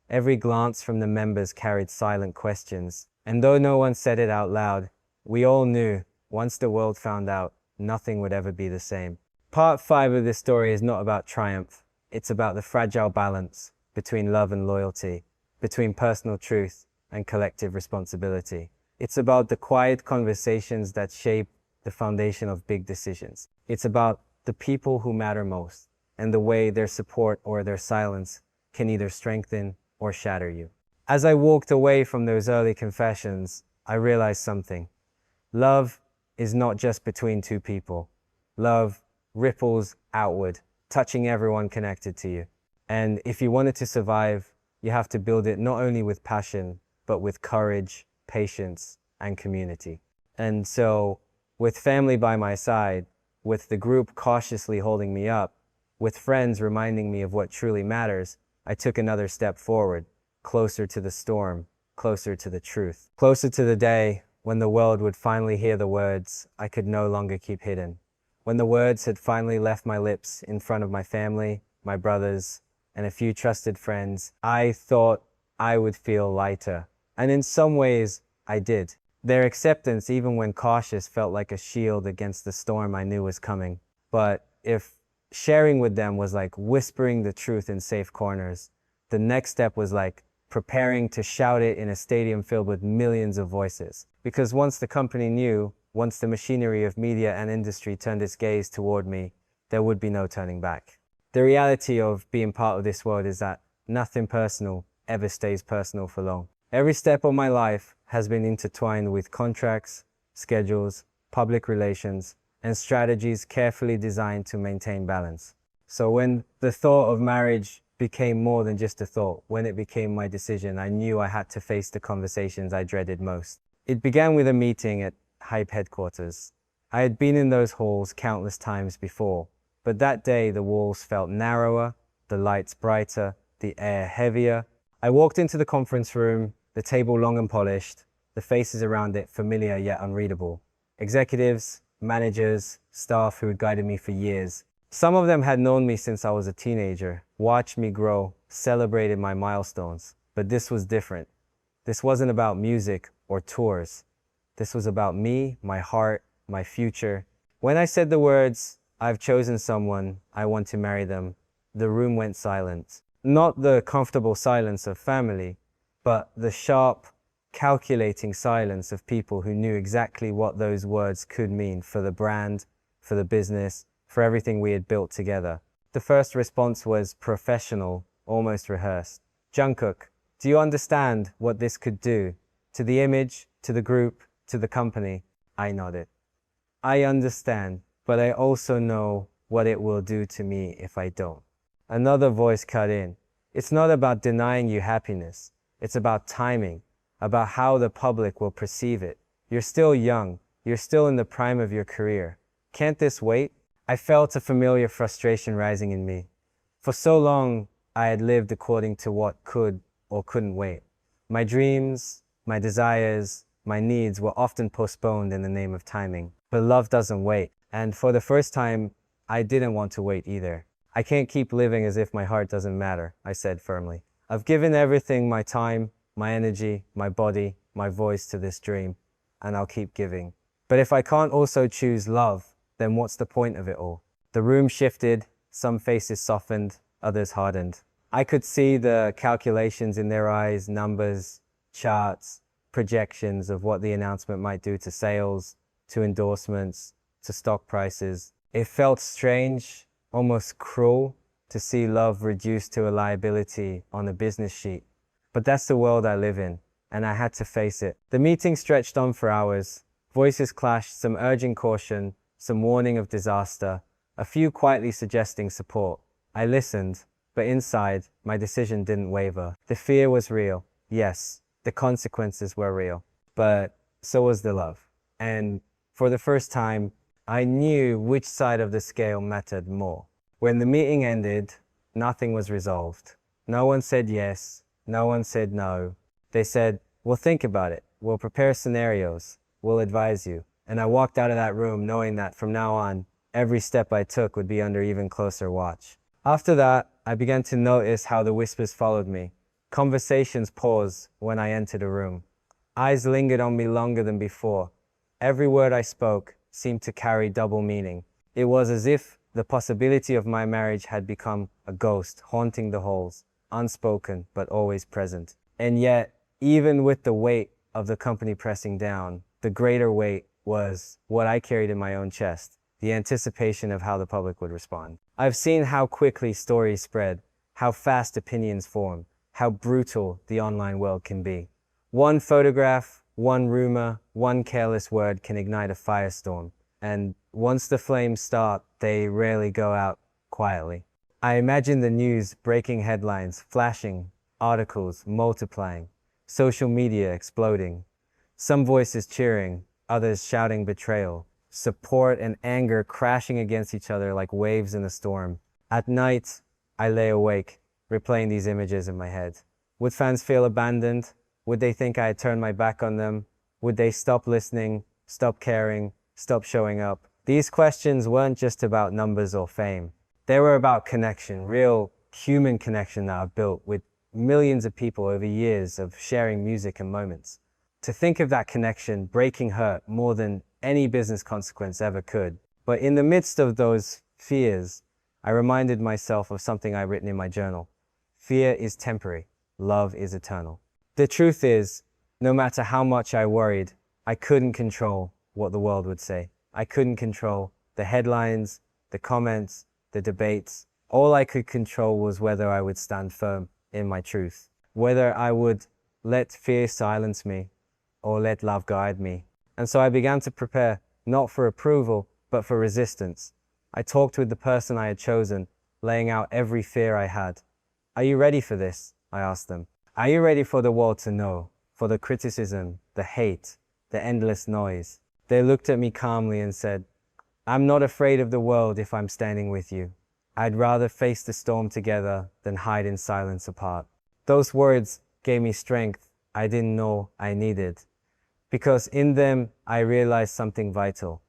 [SPEAKER 1] Every glance from the members carried silent questions. And though no one said it out loud, we all knew, once the world found out, nothing would ever be the same. Part 5 of this story is not about triumph. It's about the fragile balance between love and loyalty, between personal truth and collective responsibility. It's about the quiet conversations that shape the foundation of big decisions. It's about the people who matter most and the way their support or their silence can either strengthen or shatter you. As I walked away from those early confessions, I realized something. Love is not just between two people. Love ripples outward, touching everyone connected to you. And if you want it to survive, you have to build it not only with passion, but with courage, patience, and community. And so, with family by my side, with the group cautiously holding me up, with friends reminding me of what truly matters, I took another step forward, closer to the storm, closer to the truth, closer to the day when the world would finally hear the words I could no longer keep hidden. When the words had finally left my lips in front of my family, my brothers, and a few trusted friends, I thought I would feel lighter. And in some ways, I did. Their acceptance, even when cautious, felt like a shield against the storm I knew was coming. But if sharing with them was like whispering the truth in safe corners, the next step was like preparing to shout it in a stadium filled with millions of voices. Because once the company knew, once the machinery of media and industry turned its gaze toward me, there would be no turning back. The reality of being part of this world is that nothing personal ever stays personal for long. Every step of my life has been intertwined with contracts, schedules, public relations, and strategies carefully designed to maintain balance. So when the thought of marriage became more than just a thought, when it became my decision, I knew I had to face the conversations I dreaded most. It began with a meeting at Hype headquarters. I had been in those halls countless times before, but that day the walls felt narrower, the lights brighter, the air heavier. I walked into the conference room, the table long and polished, the faces around it familiar yet unreadable. Executives, managers, staff who had guided me for years. Some of them had known me since I was a teenager, watched me grow, celebrated my milestones. But this was different. This wasn't about music or tours. This was about me, my heart, my future. When I said the words, "I've chosen someone, I want to marry them," the room went silent. Not the comfortable silence of family, but the sharp, calculating silence of people who knew exactly what those words could mean for the brand, for the business, for everything we had built together. The first response was professional, almost rehearsed. "Jungkook, do you understand what this could do to the image, to the group, to the company?" I nodded. "I understand, but I also know what it will do to me if I don't." Another voice cut in. "It's not about denying you happiness. It's about timing, about how the public will perceive it. You're still young. You're still in the prime of your career. Can't this wait?" I felt a familiar frustration rising in me. For so long, I had lived according to what could or couldn't wait. My dreams, my desires, my needs were often postponed in the name of timing. But love doesn't wait. And for the first time, I didn't want to wait either. "I can't keep living as if my heart doesn't matter," I said firmly. "I've given everything, my time, my energy, my body, my voice to this dream, and I'll keep giving. But if I can't also choose love, then what's the point of it all?" The room shifted, some faces softened, others hardened. I could see the calculations in their eyes, numbers, charts, projections of what the announcement might do to sales, to endorsements, to stock prices. It felt strange, almost cruel, to see love reduced to a liability on a business sheet. But that's the world I live in, and I had to face it. The meeting stretched on for hours. Voices clashed, some urging caution, some warning of disaster, a few quietly suggesting support. I listened, but inside, my decision didn't waver. The fear was real, yes, the consequences were real, but so was the love. And for the first time, I knew which side of the scale mattered more. When the meeting ended, nothing was resolved. No one said yes, no one said no. They said, "We'll think about it, we'll prepare scenarios, we'll advise you." And I walked out of that room knowing that from now on, every step I took would be under even closer watch. After that, I began to notice how the whispers followed me. Conversations paused when I entered a room. Eyes lingered on me longer than before. Every word I spoke seemed to carry double meaning. It was as if the possibility of my marriage had become a ghost haunting the halls, unspoken but always present. And yet, even with the weight of the company pressing down, the greater weight was what I carried in my own chest, the anticipation of how the public would respond. I've seen how quickly stories spread, how fast opinions form, how brutal the online world can be. One photograph, one rumor, one careless word can ignite a firestorm. And once the flames start, they rarely go out quietly. I imagine the news breaking headlines, flashing, articles multiplying, social media exploding, some voices cheering, others shouting betrayal, support and anger crashing against each other like waves in a storm. At night, I lay awake, replaying these images in my head. Would fans feel abandoned? Would they think I had turned my back on them? Would they stop listening, stop caring, stop showing up? These questions weren't just about numbers or fame. They were about connection, real human connection that I've built with millions of people over years of sharing music and moments. To think of that connection breaking hurt more than any business consequence ever could. But in the midst of those fears, I reminded myself of something I'd written in my journal. Fear is temporary, love is eternal. The truth is, no matter how much I worried, I couldn't control what the world would say. I couldn't control the headlines, the comments, the debates. All I could control was whether I would stand firm in my truth, whether I would let fear silence me or let love guide me. And so I began to prepare, not for approval, but for resistance. I talked with the person I had chosen, laying out every fear I had. Are you ready for this? I asked them. Are you ready for the world to know, for the criticism, the hate, the endless noise? They looked at me calmly and said, I'm not afraid of the world if I'm standing with you. I'd rather face the storm together than hide in silence apart. Those words gave me strength I didn't know I needed, because in them I realized something vital.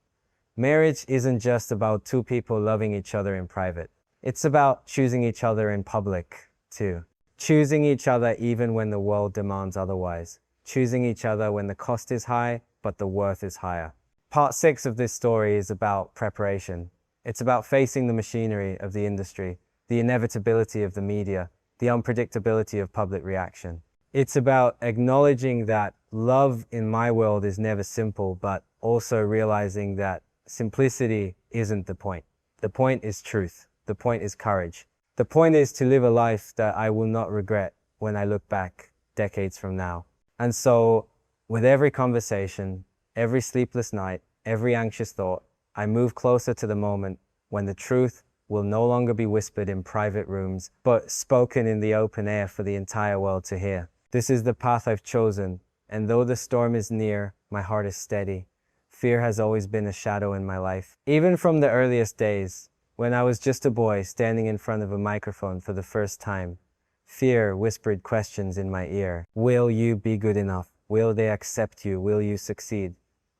[SPEAKER 1] Marriage isn't just about two people loving each other in private. It's about choosing each other in public, too. Choosing each other even when the world demands otherwise. Choosing each other when the cost is high, but the worth is higher. Part 6 of this story is about preparation. It's about facing the machinery of the industry, the inevitability of the media, the unpredictability of public reaction. It's about acknowledging that love in my world is never simple, but also realizing that simplicity isn't the point. The point is truth. The point is courage. The point is to live a life that I will not regret when I look back decades from now. And so, with every conversation, every sleepless night, every anxious thought, I move closer to the moment when the truth will no longer be whispered in private rooms, but spoken in the open air for the entire world to hear. This is the path I've chosen, and though the storm is near, my heart is steady. Fear has always been a shadow in my life. Even from the earliest days, when I was just a boy standing in front of a microphone for the first time, fear whispered questions in my ear. Will you be good enough? Will they accept you? Will you succeed?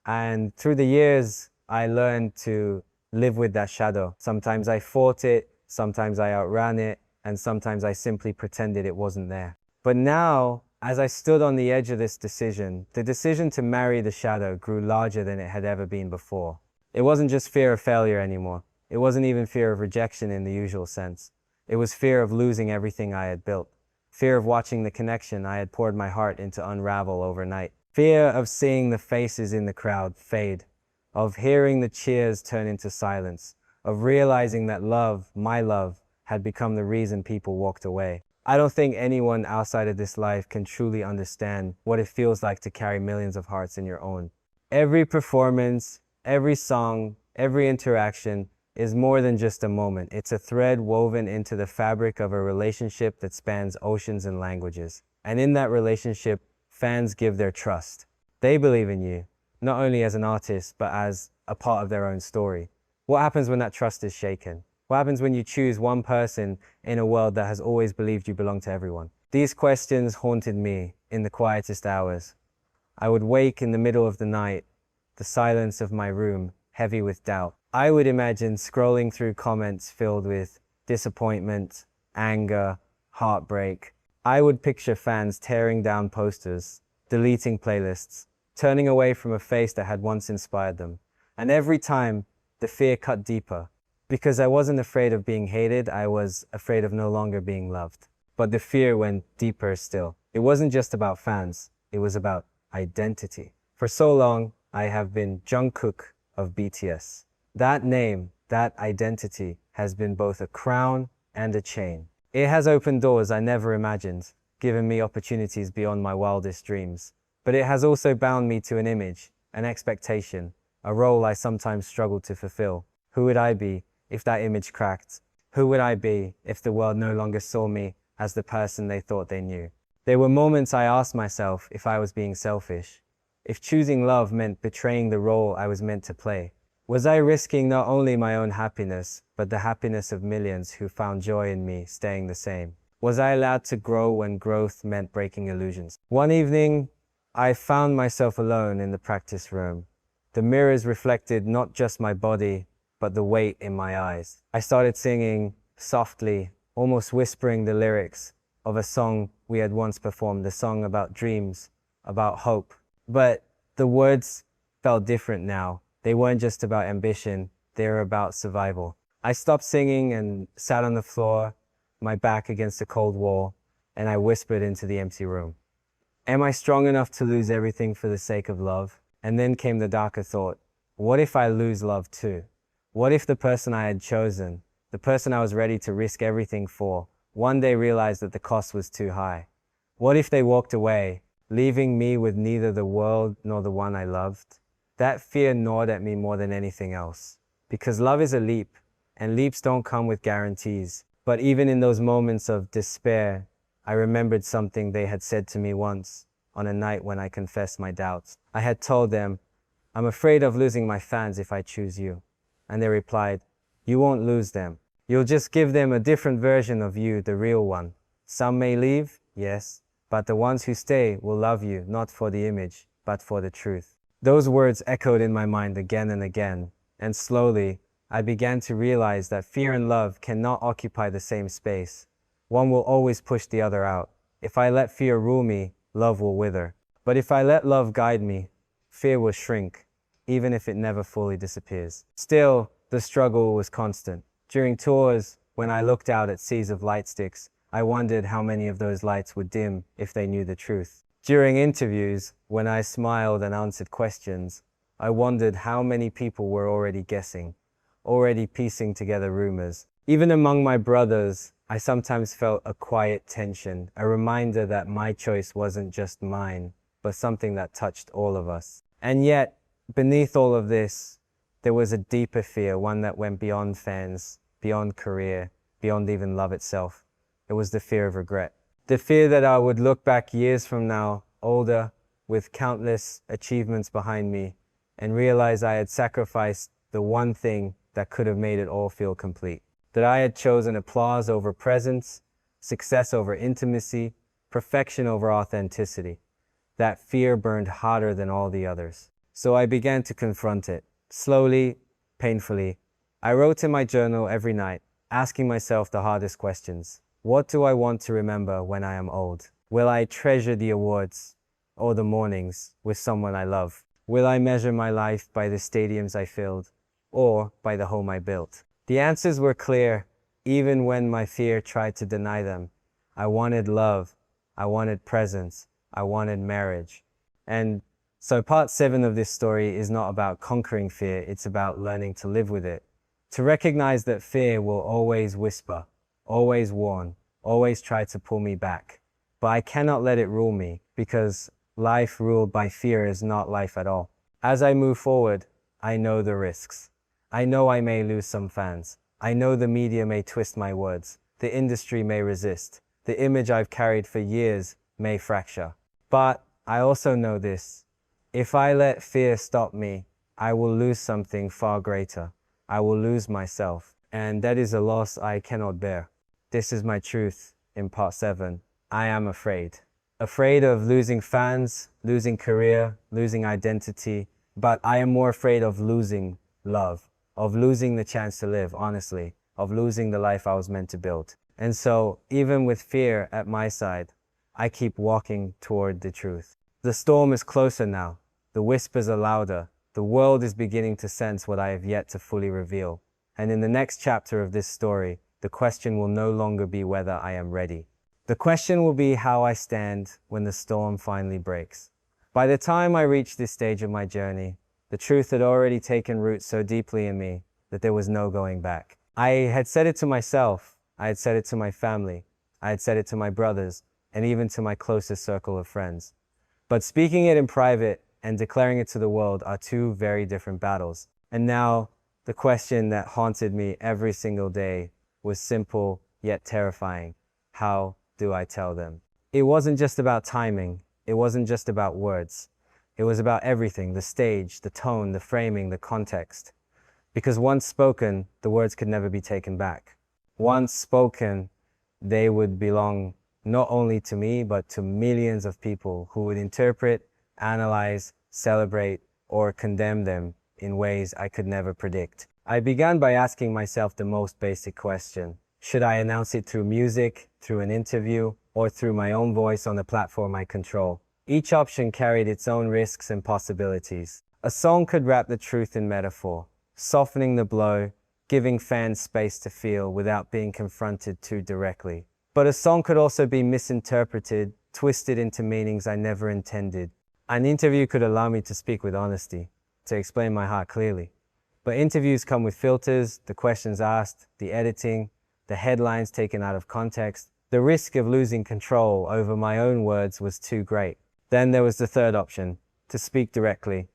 [SPEAKER 1] And through the years, I learned to live with that shadow. Sometimes I fought it, sometimes I outran it, and sometimes I simply pretended it wasn't there. But now, as I stood on the edge of this decision, the decision to marry the shadow grew larger than it had ever been before. It wasn't just fear of failure anymore. It wasn't even fear of rejection in the usual sense. It was fear of losing everything I had built. Fear of watching the connection I had poured my heart into unravel overnight. Fear of seeing the faces in the crowd fade. Of hearing the cheers turn into silence. Of realizing that love, my love, had become the reason people walked away. I don't think anyone outside of this life can truly understand what it feels like to carry millions of hearts in your own. Every performance, every song, every interaction is more than just a moment. It's a thread woven into the fabric of a relationship that spans oceans and languages. And in that relationship, fans give their trust. They believe in you, not only as an artist, but as a part of their own story. What happens when that trust is shaken? What happens when you choose one person in a world that has always believed you belong to everyone? These questions haunted me in the quietest hours. I would wake in the middle of the night, the silence of my room heavy with doubt. I would imagine scrolling through comments filled with disappointment, anger, heartbreak. I would picture fans tearing down posters, deleting playlists, turning away from a face that had once inspired them. And every time, the fear cut deeper. Because I wasn't afraid of being hated, I was afraid of no longer being loved. But the fear went deeper still. It wasn't just about fans, it was about identity. For so long, I have been Jungkook of BTS. That name, that identity, has been both a crown and a chain. It has opened doors I never imagined, given me opportunities beyond my wildest dreams. But it has also bound me to an image, an expectation, a role I sometimes struggled to fulfill. Who would I be if that image cracked? Who would I be if the world no longer saw me as the person they thought they knew? There were moments I asked myself if I was being selfish, if choosing love meant betraying the role I was meant to play. Was I risking not only my own happiness, but the happiness of millions who found joy in me staying the same? Was I allowed to grow when growth meant breaking illusions? One evening, I found myself alone in the practice room. The mirrors reflected not just my body, but the weight in my eyes. I started singing softly, almost whispering the lyrics of a song we had once performed, a song about dreams, about hope. But the words felt different now. They weren't just about ambition, they were about survival. I stopped singing and sat on the floor, my back against a cold wall, and I whispered into the empty room. Am I strong enough to lose everything for the sake of love? And then came the darker thought, what if I lose love too? What if the person I had chosen, the person I was ready to risk everything for, one day realized that the cost was too high? What if they walked away, leaving me with neither the world nor the one I loved? That fear gnawed at me more than anything else. Because love is a leap, and leaps don't come with guarantees. But even in those moments of despair, I remembered something they had said to me once, on a night when I confessed my doubts. I had told them, I'm afraid of losing my fans if I choose you. And they replied, you won't lose them. You'll just give them a different version of you, the real one. Some may leave, yes, but the ones who stay will love you, not for the image, but for the truth. Those words echoed in my mind again and again, and slowly, I began to realize that fear and love cannot occupy the same space. One will always push the other out. If I let fear rule me, love will wither. But if I let love guide me, fear will shrink, even if it never fully disappears. Still, the struggle was constant. During tours, when I looked out at seas of light sticks, I wondered how many of those lights would dim if they knew the truth. During interviews, when I smiled and answered questions, I wondered how many people were already guessing, already piecing together rumors. Even among my brothers, I sometimes felt a quiet tension, a reminder that my choice wasn't just mine, but something that touched all of us. And yet, beneath all of this, there was a deeper fear, one that went beyond fans, beyond career, beyond even love itself. It was the fear of regret. The fear that I would look back years from now, older, with countless achievements behind me, and realize I had sacrificed the one thing that could have made it all feel complete. That I had chosen applause over presence, success over intimacy, perfection over authenticity. That fear burned hotter than all the others. So I began to confront it. Slowly, painfully, I wrote in my journal every night, asking myself the hardest questions. What do I want to remember when I am old? Will I treasure the awards or the mornings with someone I love? Will I measure my life by the stadiums I filled or by the home I built? The answers were clear, even when my fear tried to deny them. I wanted love. I wanted presence. I wanted marriage. And so part 7 of this story is not about conquering fear. It's about learning to live with it. To recognize that fear will always whisper, always warn, always try to pull me back. But I cannot let it rule me, because life ruled by fear is not life at all. As I move forward, I know the risks. I know I may lose some fans. I know the media may twist my words. The industry may resist. The image I've carried for years may fracture. But I also know this. If I let fear stop me, I will lose something far greater. I will lose myself. And that is a loss I cannot bear. This is my truth in part 7. I am afraid. Afraid of losing fans, losing career, losing identity. But I am more afraid of losing love, of losing the chance to live, honestly, of losing the life I was meant to build. And so, even with fear at my side, I keep walking toward the truth. The storm is closer now. The whispers are louder. The world is beginning to sense what I have yet to fully reveal. And in the next chapter of this story, the question will no longer be whether I am ready. The question will be how I stand when the storm finally breaks. By the time I reached this stage of my journey, the truth had already taken root so deeply in me that there was no going back. I had said it to myself, I had said it to my family, I had said it to my brothers, and even to my closest circle of friends. But speaking it in private and declaring it to the world are two very different battles. And now, the question that haunted me every single day was simple yet terrifying. How do I tell them? It wasn't just about timing. It wasn't just about words. It was about everything, the stage, the tone, the framing, the context. Because once spoken, the words could never be taken back. Once spoken, they would belong not only to me, but to millions of people who would interpret, analyze, celebrate, or condemn them in ways I could never predict. I began by asking myself the most basic question. Should I announce it through music, through an interview, or through my own voice on a platform I control? Each option carried its own risks and possibilities. A song could wrap the truth in metaphor, softening the blow, giving fans space to feel without being confronted too directly. But a song could also be misinterpreted, twisted into meanings I never intended. An interview could allow me to speak with honesty, to explain my heart clearly. But interviews come with filters, the questions asked, the editing, the headlines taken out of context. The risk of losing control over my own words was too great. Then there was the third option, to speak directly,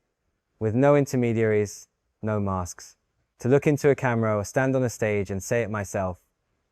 [SPEAKER 1] with no intermediaries, no masks. To look into a camera or stand on a stage and say it myself,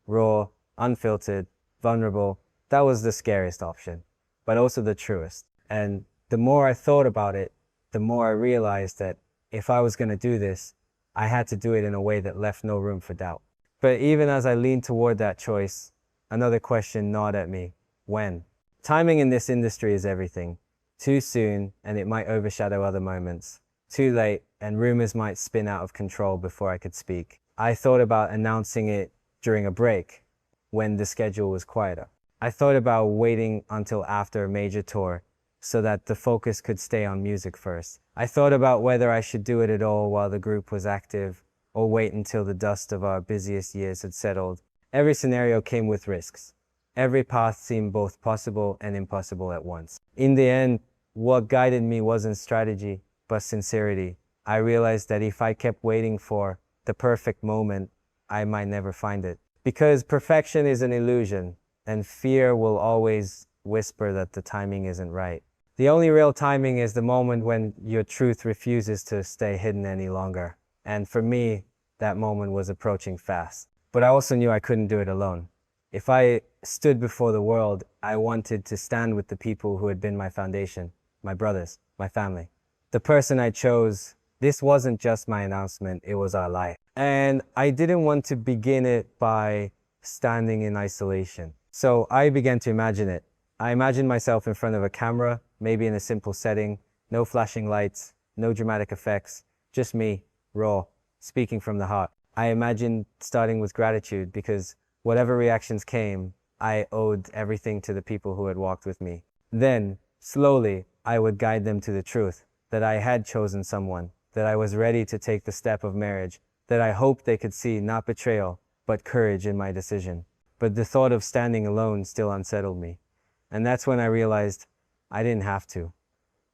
[SPEAKER 1] raw, unfiltered, vulnerable. That was the scariest option, but also the truest. And the more I thought about it, the more I realized that if I was going to do this, I had to do it in a way that left no room for doubt. But even as I leaned toward that choice, another question gnawed at me. When? Timing in this industry is everything. Too soon, and it might overshadow other moments. Too late, and rumors might spin out of control before I could speak. I thought about announcing it during a break, when the schedule was quieter. I thought about waiting until after a major tour, so that the focus could stay on music first. I thought about whether I should do it at all while the group was active, or wait until the dust of our busiest years had settled. Every scenario came with risks. Every path seemed both possible and impossible at once. In the end, what guided me wasn't strategy, but sincerity. I realized that if I kept waiting for the perfect moment, I might never find it. Because perfection is an illusion, and fear will always whisper that the timing isn't right. The only real timing is the moment when your truth refuses to stay hidden any longer. And for me, that moment was approaching fast. But I also knew I couldn't do it alone. If I stood before the world, I wanted to stand with the people who had been my foundation, my brothers, my family. The person I chose, this wasn't just my announcement, it was our life. And I didn't want to begin it by standing in isolation. So I began to imagine it. I imagined myself in front of a camera, maybe in a simple setting, no flashing lights, no dramatic effects, just me, raw, speaking from the heart. I imagined starting with gratitude because whatever reactions came, I owed everything to the people who had walked with me. Then, slowly, I would guide them to the truth, that I had chosen someone, that I was ready to take the step of marriage, that I hoped they could see not betrayal, but courage in my decision. But the thought of standing alone still unsettled me. And that's when I realized I didn't have to.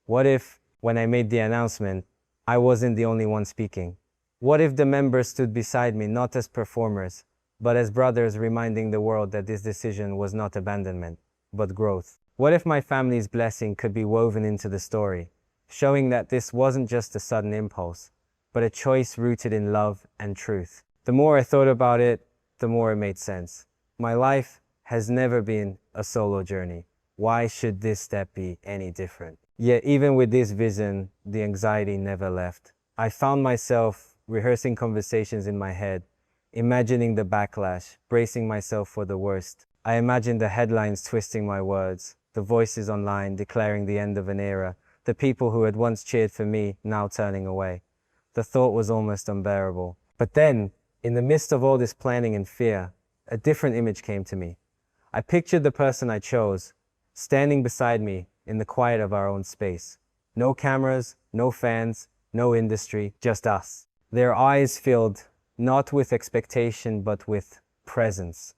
[SPEAKER 1] What if, when I made the announcement, I wasn't the only one speaking? What if the members stood beside me not as performers, but as brothers reminding the world that this decision was not abandonment, but growth? What if my family's blessing could be woven into the story, showing that this wasn't just a sudden impulse, but a choice rooted in love and truth? The more I thought about it, the more it made sense. My life has never been a solo journey. Why should this step be any different? Yet even with this vision, the anxiety never left. I found myself rehearsing conversations in my head, imagining the backlash, bracing myself for the worst. I imagined the headlines twisting my words, the voices online declaring the end of an era, the people who had once cheered for me now turning away. The thought was almost unbearable. But then, in the midst of all this planning and fear, a different image came to me. I pictured the person I chose, standing beside me in the quiet of our own space. No cameras, no fans, no industry, just us. Their eyes filled not with expectation, but with presence.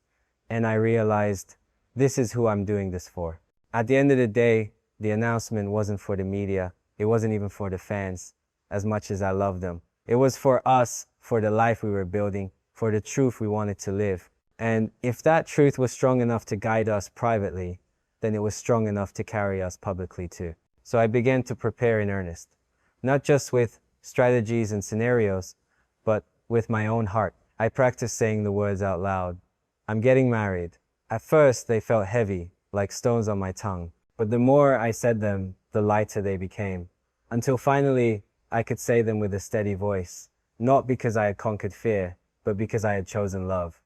[SPEAKER 1] And I realized this is who I'm doing this for. At the end of the day, the announcement wasn't for the media. It wasn't even for the fans, as much as I love them. It was for us, for the life we were building, for the truth we wanted to live. And if that truth was strong enough to guide us privately, then it was strong enough to carry us publicly too. So I began to prepare in earnest, not just with strategies and scenarios, but with my own heart. I practiced saying the words out loud. I'm getting married. At first, they felt heavy, like stones on my tongue. But the more I said them, the lighter they became. Until finally, I could say them with a steady voice. Not because I had conquered fear, but because I had chosen love.